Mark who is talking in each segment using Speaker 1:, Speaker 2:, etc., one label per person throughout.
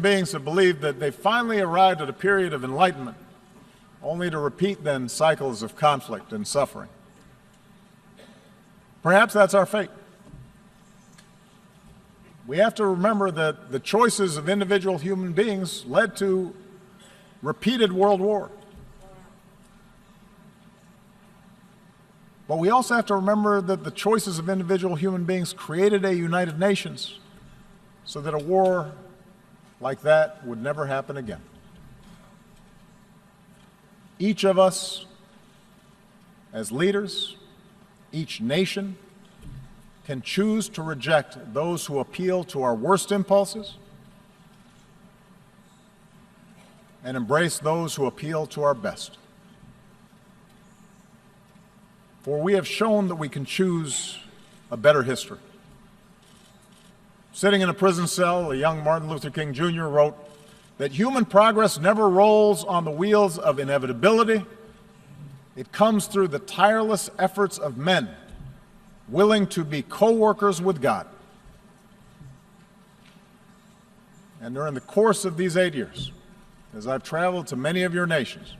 Speaker 1: beings have believed that they finally arrived at a period of enlightenment, only to repeat then cycles of conflict and suffering. Perhaps that's our fate. We have to remember that the choices of individual human beings led to repeated world war. But we also have to remember that the choices of individual human beings created a United Nations so that a war like that would never happen again. Each of us, as leaders, each nation, can choose to reject those who appeal to our worst impulses and embrace those who appeal to our best. For we have shown that we can choose a better history. Sitting in a prison cell, a young Martin Luther King Jr. wrote that human progress never rolls on the wheels of inevitability. It comes through the tireless efforts of men willing to be co-workers with God. And during the course of these 8 years, as I've traveled to many of your nations,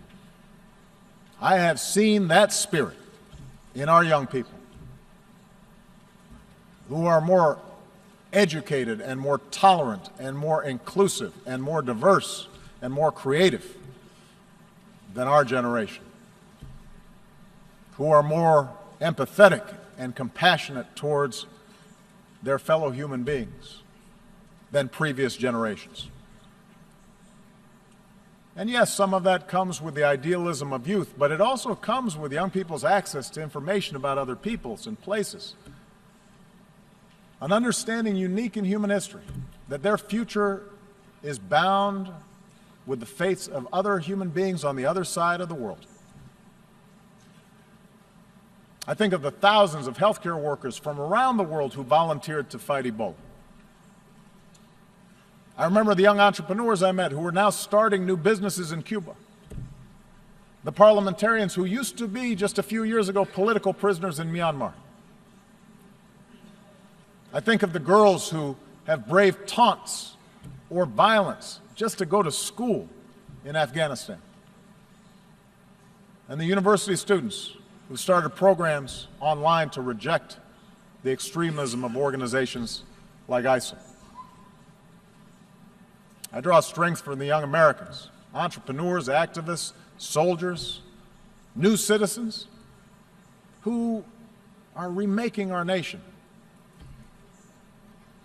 Speaker 1: I have seen that spirit in our young people, who are more educated and more tolerant and more inclusive and more diverse and more creative than our generation, who are more empathetic and compassionate towards their fellow human beings than previous generations. And yes, some of that comes with the idealism of youth, but it also comes with young people's access to information about other peoples and places. An understanding unique in human history, that their future is bound with the fates of other human beings on the other side of the world. I think of the thousands of healthcare workers from around the world who volunteered to fight Ebola. I remember the young entrepreneurs I met who are now starting new businesses in Cuba. The parliamentarians who used to be, just a few years ago, political prisoners in Myanmar. I think of the girls who have braved taunts or violence just to go to school in Afghanistan. And the university students who started programs online to reject the extremism of organizations like ISIL. I draw strength from the young Americans, entrepreneurs, activists, soldiers, new citizens who are remaking our nation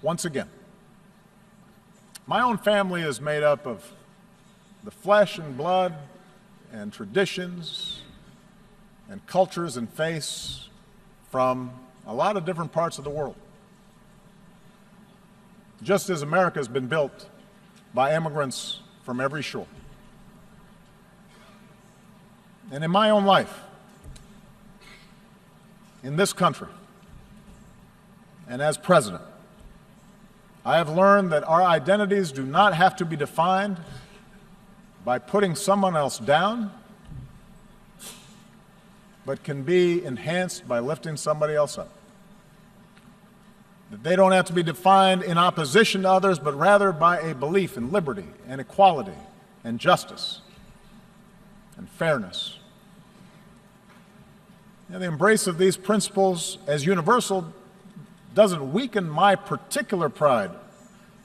Speaker 1: once again. My own family is made up of the flesh and blood and traditions and cultures and faiths from a lot of different parts of the world. Just as America has been built by immigrants from every shore. And in my own life, in this country, and as president, I have learned that our identities do not have to be defined by putting someone else down, but can be enhanced by lifting somebody else up. That they don't have to be defined in opposition to others, but rather by a belief in liberty and equality and justice and fairness. And the embrace of these principles as universal doesn't weaken my particular pride,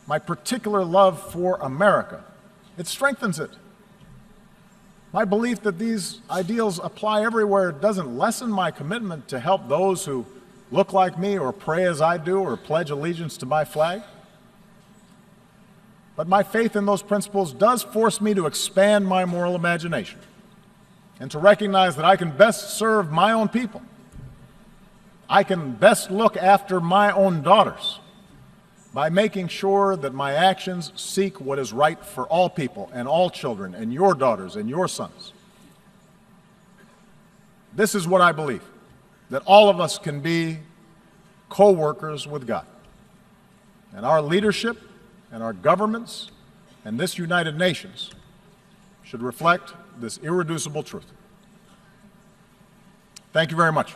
Speaker 1: my particular love for America. It strengthens it. My belief that these ideals apply everywhere doesn't lessen my commitment to help those who look like me or pray as I do or pledge allegiance to my flag. But my faith in those principles does force me to expand my moral imagination and to recognize that I can best serve my own people. I can best look after my own daughters by making sure that my actions seek what is right for all people and all children and your daughters and your sons. This is what I believe, that all of us can be co-workers with God. And our leadership and our governments and this United Nations should reflect this irreducible truth. Thank you very much.